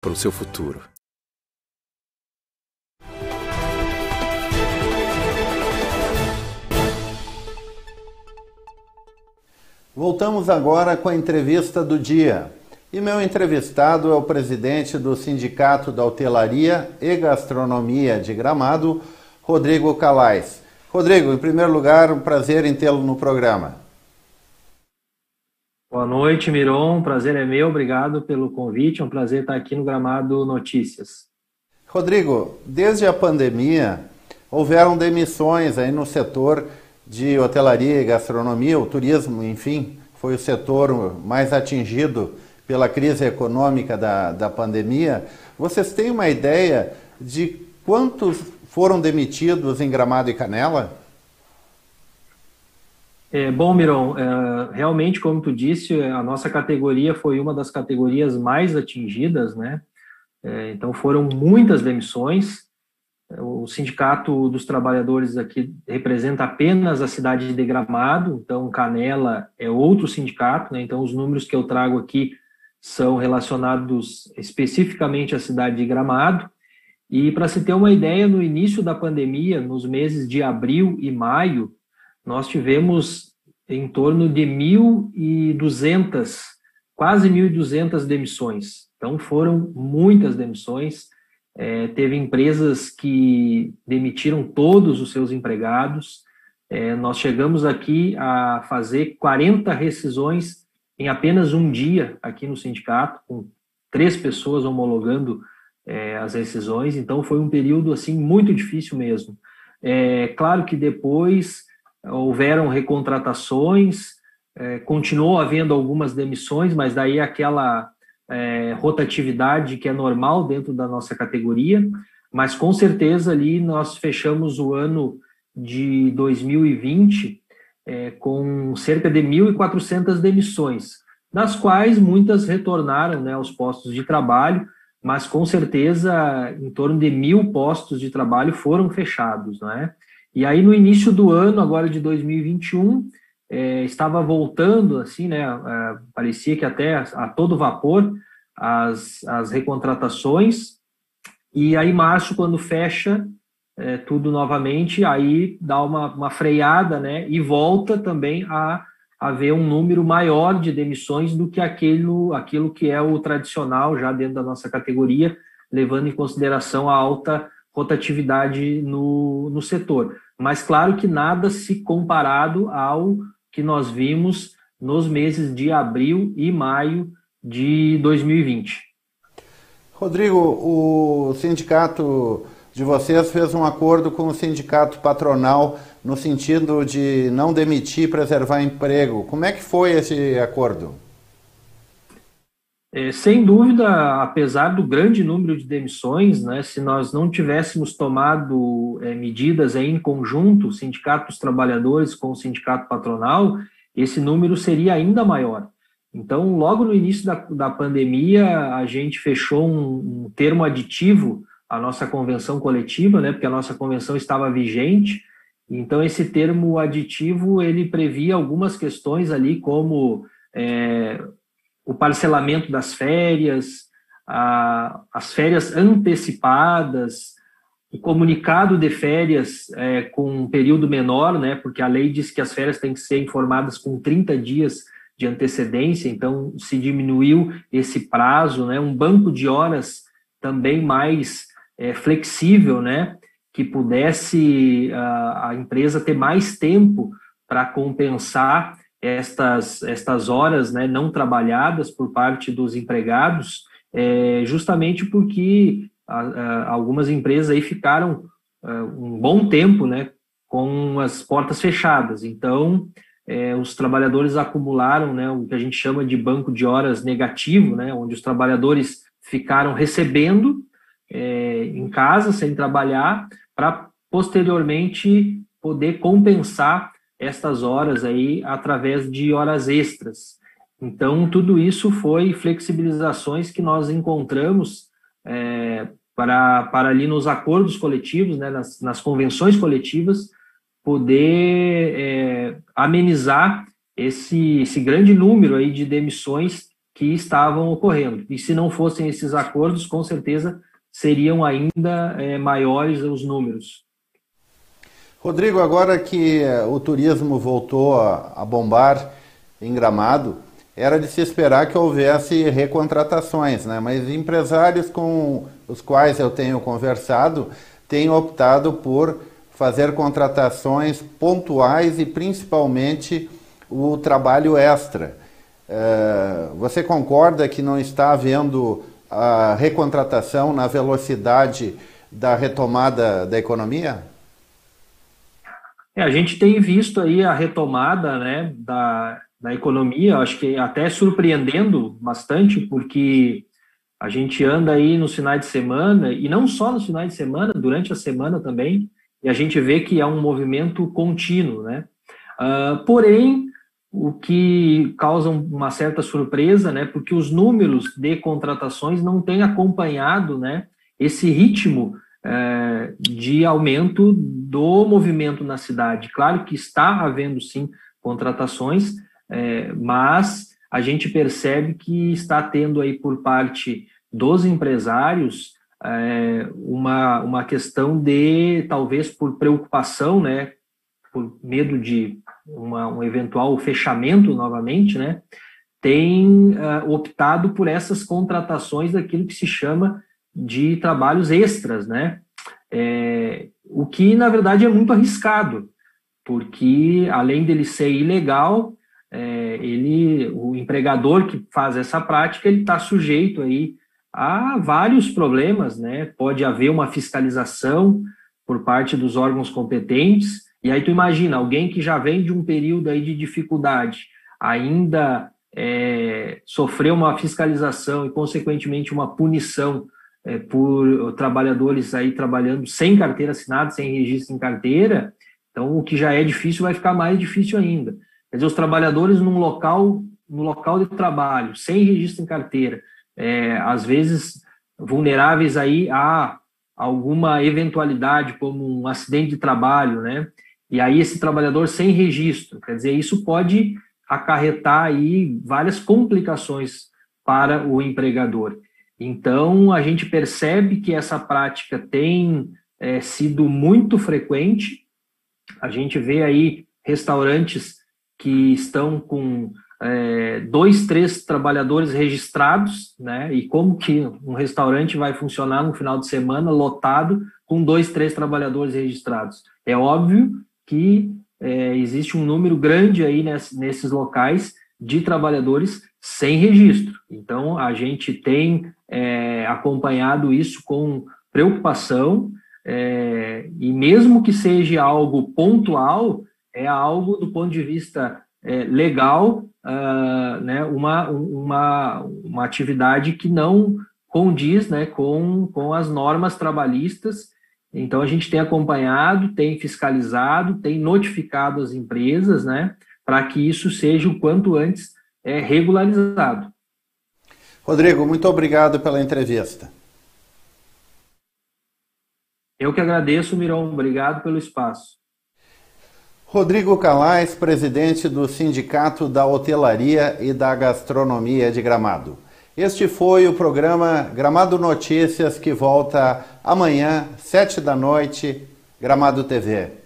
para o seu futuro. Voltamos agora com a entrevista do dia. E meu entrevistado é o presidente do Sindicato da Hotelaria e Gastronomia de Gramado, Rodrigo Calais. Rodrigo, em primeiro lugar, um prazer em tê-lo no programa. Boa noite, Miron. O prazer é meu. Obrigado pelo convite. É um prazer estar aqui no Gramado Notícias. Rodrigo, desde a pandemia, houveram demissões aí no setor de hotelaria e gastronomia, o turismo, enfim, foi o setor mais atingido pela crise econômica da pandemia. Vocês têm uma ideia de quantos foram demitidos em Gramado e Canela? Bom, Miron, realmente, como tu disse, a nossa categoria foi uma das categorias mais atingidas, né? Então foram muitas demissões. O Sindicato dos Trabalhadores aqui representa apenas a cidade de Gramado, então Canela é outro sindicato, né? Então os números que eu trago aqui são relacionados especificamente à cidade de Gramado. E para se ter uma ideia, no início da pandemia, nos meses de abril e maio, nós tivemos em torno de 1.200, quase 1.200 demissões. Então foram muitas demissões. Teve empresas que demitiram todos os seus empregados. Nós chegamos aqui a fazer 40 rescisões em apenas um dia aqui no sindicato, com 3 pessoas homologando as rescisões. Então foi um período assim muito difícil mesmo. Claro que depois houveram recontratações, continuou havendo algumas demissões, mas daí aquela rotatividade que é normal dentro da nossa categoria, mas com certeza ali nós fechamos o ano de 2020 com cerca de 1.400 demissões, das quais muitas retornaram, né, aos postos de trabalho, mas com certeza em torno de 1.000 postos de trabalho foram fechados, não é? E aí no início do ano, agora de 2021, estava voltando, assim, né, parecia que até a todo vapor as recontratações, e aí março, quando fecha tudo novamente, aí dá uma freada, né, e volta também a haver um número maior de demissões do que aquilo que é o tradicional já dentro da nossa categoria, levando em consideração a alta rotatividade no setor. Mas claro que nada se comparado ao que nós vimos nos meses de abril e maio de 2020. Rodrigo, o sindicato de vocês fez um acordo com o sindicato patronal no sentido de não demitir e preservar emprego. Como é que foi esse acordo? Sem dúvida, apesar do grande número de demissões, né, se nós não tivéssemos tomado medidas em conjunto, o Sindicato dos Trabalhadores com o Sindicato Patronal, esse número seria ainda maior. Então, logo no início da pandemia, a gente fechou um termo aditivo à nossa convenção coletiva, né, porque a nossa convenção estava vigente. Então, esse termo aditivo, ele previa algumas questões ali, como o parcelamento das férias, as férias antecipadas, o comunicado de férias com um período menor, né, porque a lei diz que as férias têm que ser informadas com 30 dias de antecedência, então se diminuiu esse prazo, né, um banco de horas também mais flexível, né, que pudesse a empresa ter mais tempo para compensar estas horas, né, não trabalhadas por parte dos empregados, justamente porque algumas empresas aí ficaram um bom tempo, né, com as portas fechadas. Então, os trabalhadores acumularam, né, o que a gente chama de banco de horas negativo, né, onde os trabalhadores ficaram recebendo em casa, sem trabalhar, para posteriormente poder compensar estas horas aí através de horas extras. Então, tudo isso foi flexibilizações que nós encontramos para ali nos acordos coletivos, né, nas convenções coletivas, poder amenizar esse grande número aí de demissões que estavam ocorrendo. E se não fossem esses acordos, com certeza seriam ainda maiores os números. Rodrigo, agora que o turismo voltou a bombar em Gramado, era de se esperar que houvesse recontratações, né? Mas empresários com os quais eu tenho conversado têm optado por fazer contratações pontuais e principalmente o trabalho extra. Você concorda que não está havendo a recontratação na velocidade da retomada da economia? A gente tem visto aí a retomada, né, da economia, acho que até surpreendendo bastante, porque a gente anda aí nos finais de semana, e não só nos finais de semana, durante a semana também, e a gente vê que é um movimento contínuo, né? Porém, o que causa uma certa surpresa, né, porque os números de contratações não têm acompanhado, né, esse ritmo de aumento do movimento na cidade. Claro que está havendo, sim, contratações, mas a gente percebe que está tendo aí por parte dos empresários uma questão de, talvez por preocupação, né, por medo de um eventual fechamento novamente, né, tem optado por essas contratações daquilo que se chama de trabalhos extras, né? O que, na verdade, é muito arriscado, porque, além dele ser ilegal, o empregador que faz essa prática, ele está sujeito aí a vários problemas, né? Pode haver uma fiscalização por parte dos órgãos competentes, e aí tu imagina, alguém que já vem de um período aí de dificuldade, ainda sofreu uma fiscalização e, consequentemente, uma punição por trabalhadores aí trabalhando sem carteira assinada, sem registro em carteira, então o que já é difícil vai ficar mais difícil ainda. Quer dizer, os trabalhadores no local de trabalho, sem registro em carteira, às vezes vulneráveis aí a alguma eventualidade, como um acidente de trabalho, né? E aí esse trabalhador sem registro, quer dizer, isso pode acarretar aí várias complicações para o empregador. Então, a gente percebe que essa prática tem sido muito frequente. A gente vê aí restaurantes que estão com 2, 3 trabalhadores registrados, né? E como que um restaurante vai funcionar no final de semana lotado com 2, 3 trabalhadores registrados? É óbvio que existe um número grande aí nesses locais de trabalhadores sem registro. Então, a gente tem acompanhado isso com preocupação, e mesmo que seja algo pontual, é algo do ponto de vista legal, né, uma atividade que não condiz, né, com as normas trabalhistas. Então, a gente tem acompanhado, tem fiscalizado, tem notificado as empresas, né, para que isso seja o quanto antes regularizado. Rodrigo, muito obrigado pela entrevista. Eu que agradeço, Miron. Obrigado pelo espaço. Rodrigo Calais, presidente do Sindicato da Hotelaria e da Gastronomia de Gramado. Este foi o programa Gramado Notícias, que volta amanhã, 7 da noite, Gramado TV.